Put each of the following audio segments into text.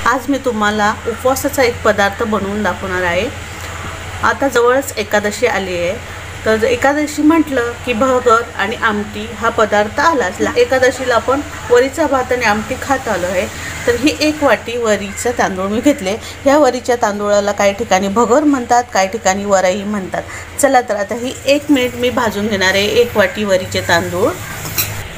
आज मी तुम्हाला उपवासाचा एक पदार्थ बनवून दाखवणार आहे। आता जवळच एकादशी आली आहे, तर एकादशी म्हटलं की भगर आणि आमटी हा पदार्थ आलाच। एकादशीला आपण वरीचा भात आणि आमटी खात आलो आहे। तर ही एक वाटी वरीचे तांदूळ मी घेतले। या वरीच्या तांदूळाला काही ठिकाणी भगर म्हणतात, काही ठिकाणी वराई म्हणतात। चला तर आता ही 1 मिनिट मी भाजून घेणार आहे 1 वाटी वरीचे तांदूळ।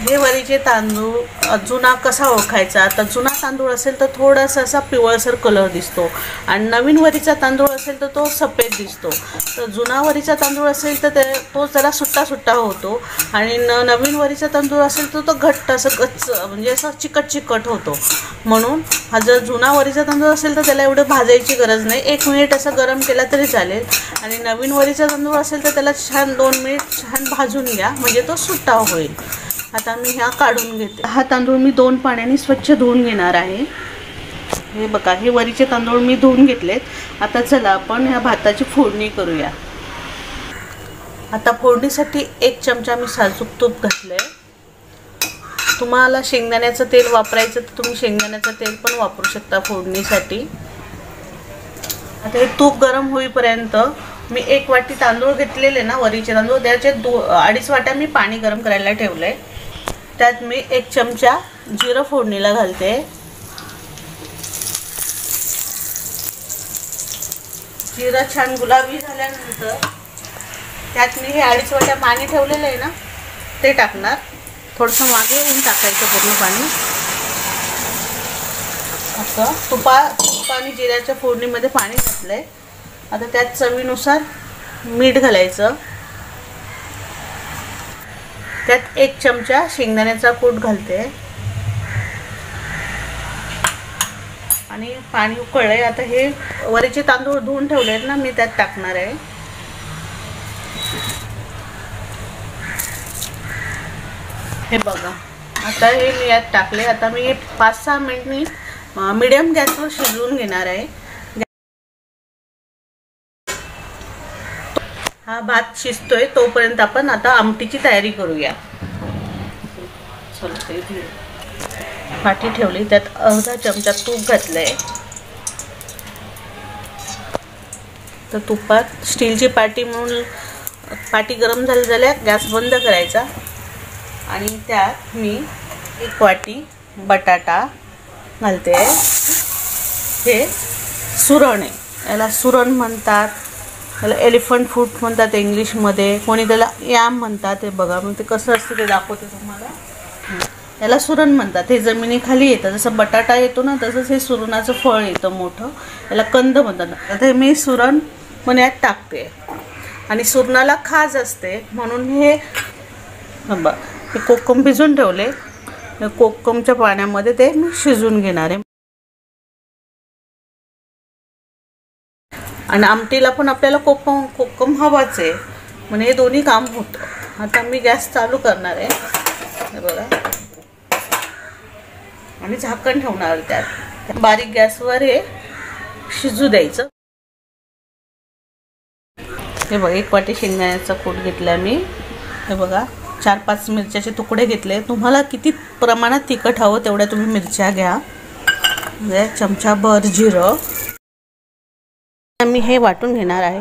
हे वरीचे तांदूळ जुना कसा ओळखायचा, तर जुना तांदूळ असेल तर थोडासा असा पिवळसर कलर दिसतो आणि नवीन वरीचा तांदूळ असेल तर तो सफेद दिसतो। तर जुना वरीचा तांदूळ असेल तर तो जरा सुट्टा सुट्टा होतो आणि नवीन वरीचा तांदूळ असेल तर तो घट्ट असं गच्च म्हणजे असं चिकट चिकट होतो। म्हणून हा जर जुना वरीचा तांदूळ असेल तर त्याला एवढं भाजायची गरज नाही, 1 मिनिट असं गरम केला तरी चालेल। आणि नवीन वरीचा तांदूळ असेल तर त्याला छान 2 मिनिट छान भाजून घ्या, म्हणजे तो सुट्टा होईल। आता मी हा काढून घेते। हा तांदूळ मी 2 पाण्याने स्वच्छ धुवून घेणार आहे। हे बघा, हे वरीचे तांदूळ मी धुवून घेतलेत। आता चला आपण ह्या भाताची फोडणी करूया। आता फोडणीसाठी 1 चमचा मी साजूक तूप घातले। तुम्हाला शेंगदाण्याचं तेल वापरायचं तर तुम्ही शेंगदाण्याचं तेल पण वापरू शकता फोडणीसाठी। आता हे तूप गरम होईपर्यंत मी 1 वाटी तांदूळ घेतलेले ना वरीचे तांदूळ, त्याचे 2-2.5 वाट्या मी पाणी गरम करायला ठेवलंय। त्यात मी 1 चमचा जिरं फोडणीला घालते। जिरं छान गुलाबी झाल्यानंतर त्यात मी हे 2.5 वाट्या पाणी ठेवलेलं आहे ना ते टाकणार। थोडंसं मागे येऊन टाकायचं पूर्ण पाणी। असं तूप आणि जिऱ्याच्या फोडणीमध्ये पाणी घातलंय। आता त्यात चवीनुसार मीठ घालायचं। त्यात 1 चमचा शेंगदाण्याचा कूट घालते आणि पाणी उकळलंय। आता हे वरीचे तांदूळ धुवून ठेवले ना मी त्यात टाकणार आहे। हे बघा, आता हे मी यात टाकले। आता मी 5-6 मिनिट मीडियम गॅसवर शिजवून घेणार आहे। हा भात शिजतोय तोपर्यंत आपण आता आमटीची तयारी करूया। पाटी ठेवली, त्यात अर्धा चमचा तूप घातलंय। तर तुपात स्टीलची पाटी म्हणून पाटी गरम झाल्या गॅस बंद करायचा आणि त्यात मी 1 वाटी बटाटा घालते। हे सुरण आहे, याला सुरण म्हणतात, त्याला एलिफंट फ्रूट म्हणतात इंग्लिशमध्ये, कोणी त्याला याम म्हणतात। हे बघा, मग ते कसं असतं ते दाखवते तुम्हाला। याला सुरण म्हणतात। हे जमिनीखाली येतं, जसं बटाटा येतो ना तसंच हे सुरणाचं फळ येतं मोठं, याला कंद म्हणतात। आता मी सुरण पण यात टाकते आणि सुरणाला खाज असते म्हणून हे बघा, हे कोकम भिजून ठेवले, कोकमच्या पाण्यामध्ये ते मी शिजून घेणार आहे। आणि आमटीला पण आपल्याला कोकम हवाच आहे, म्हणजे हे दोन्ही काम होतं। आता मी गॅस चालू करणार आहे, हे बघा, आणि झाकण ठेवणार त्यात। बारीक गॅसवर हे शिजू द्यायचं। हे बघा, 1 वाटी शेंगदाण्याचा कूट घेतला मी। हे बघा, 4-5 मिरच्याचे तुकडे घेतले। तुम्हाला किती प्रमाणात तिखट हवं तेवढ्या तुम्ही मिरच्या घ्या। 1 चमचाभर जिरं मी हे वाटून घेणार आहे।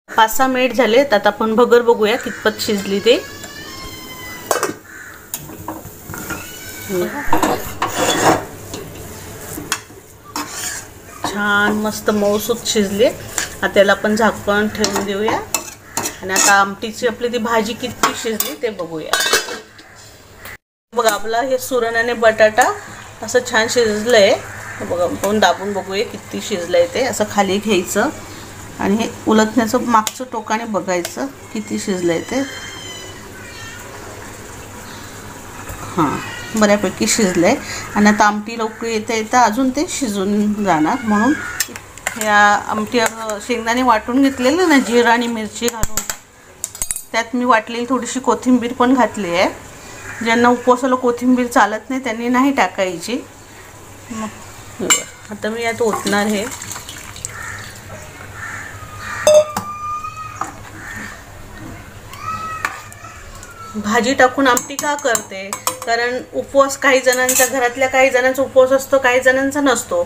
5-6 मिनिट झालेत। आता आपण भगर बघूया कितपत शिजली ते। छान मस्त मऊसूत शिजले। आता त्याला आपण झाकण ठेवून देऊया आणि आता आमटीची आपली ती भाजी किती शिजली ते बघूया। बघा, आपला हे सुरण आणि बटाटा असं छान शिजलंय। बघा, आपण दाबून बघूया किती शिजलंय ते। असं खाली घ्यायचं आणि हे उलटण्याचं मागचं टोकाने बघायचं किती शिजलंय ते। हां, बऱ्यापैकी शिजलंय आणि आता आमटीला उकळी येता अजून ते शिजून जाणार। म्हणून या आमटी शेंगदाणे वाटून घेतलेलं ना जिरं आणि मिरची घालून, त्यात मी वाटलेली थोडीशी कोथिंबीर पण घातली आहे। ज्यांना उपवासाला कोथिंबीर चालत नाही त्यांनी नाही टाकायची। आता मी यात ओतणार हे। भाजी टाकून आमटी का करते, कारण उपवास काही जणांच्या घरातल्या काही जणांचा उपवास असतो, काही जणांचा नसतो.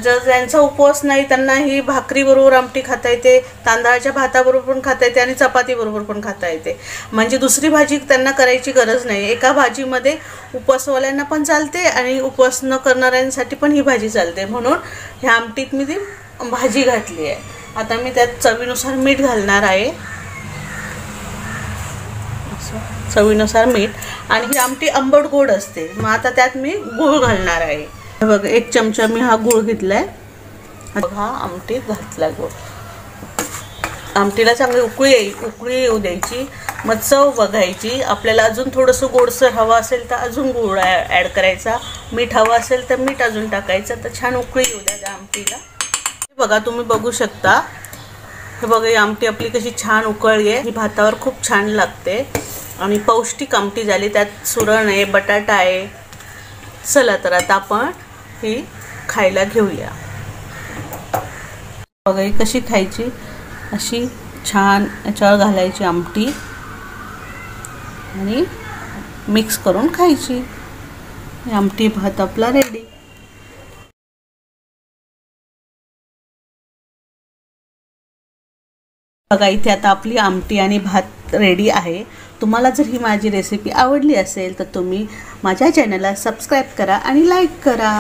जर ज्यांचा उपवास नाही त्यांना ही भाकरीबरोबर आमटी खाता येते, तांदळाच्या भाताबरोबर पण खाता येते आणि चपातीबरोबर पण खाता येते. म्हणजे दुसरी भाजी त्यांना करायची गरज नाही. एका भाजीमध्ये उपवासवाल्यांना पण चालते आणि उपवास न करणाऱ्यांसाठी पण ही भाजी चालते. म्हणून ह्या आमटीत मी ती भाजी घातली आहे. आता मी त्यात चवीनुसार मीठ घालणार आहे, चवीनुसार मीठ. आणि ही आमटी आंबट गोड असते, मग आता त्यात मी गूळ घालणार आहे. बघा 1 चमचा मी हा गूळ घेतलाय. हा आमटीत घातला गूळ. आमटीला चांगली उकळी येऊ द्यायची, मग चव बघायची. आपल्याला अजून थोडंसं गोडसर हवं असेल तर अजून गूळ ॲड करायचा, मीठ हवं असेल तर मीठ अजून टाकायचं. तर छान उकळी येऊ द्या त्या आमटीला. बघा तुम्ही बघू शकता, हे बघा ही आमटी आपली कशी छान उकळली आहे. ही भातावर खूप छान लागते आणि पौष्टिक आमटी झाली. त्यात सुरण आहे, बटाटा आहे. चला तर आता आपण ही खायला घेऊया. बघा ही कशी खायची, अशी छान याच्यावर घालायची आमटी आणि मिक्स करून खायची. आमटी भात आपला रेडी. बघा इथे आता आपली आमटी आणि भात रेडी आहे. तुम्हाला जर ही माझी रेसिपी आवडली असेल तर तुम्ही माझ्या चॅनलला सबस्क्राईब करा आणि लाईक करा.